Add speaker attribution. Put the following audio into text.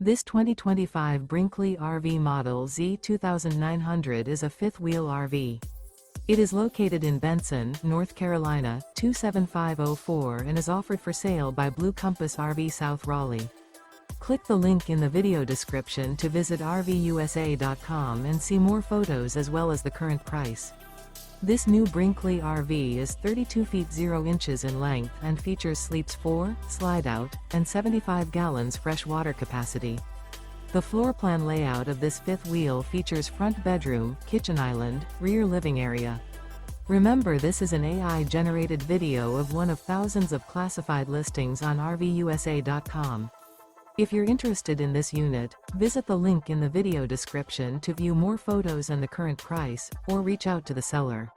Speaker 1: This 2025 Brinkley RV Model Z 2900 is a fifth-wheel RV. It is located in Benson, North Carolina, 27504 and is offered for sale by Blue Compass RV South Raleigh. Click the link in the video description to visit RVUSA.com and see more photos as well as the current price. This new Brinkley RV is 32 feet 0 inches in length and features sleeps 4, slide-out, and 75 gallons fresh water capacity. The floor plan layout of this fifth wheel features front bedroom, kitchen island, rear living area. Remember, this is an AI-generated video of one of thousands of classified listings on RVUSA.com. If you're interested in this unit, visit the link in the video description to view more photos and the current price, or reach out to the seller.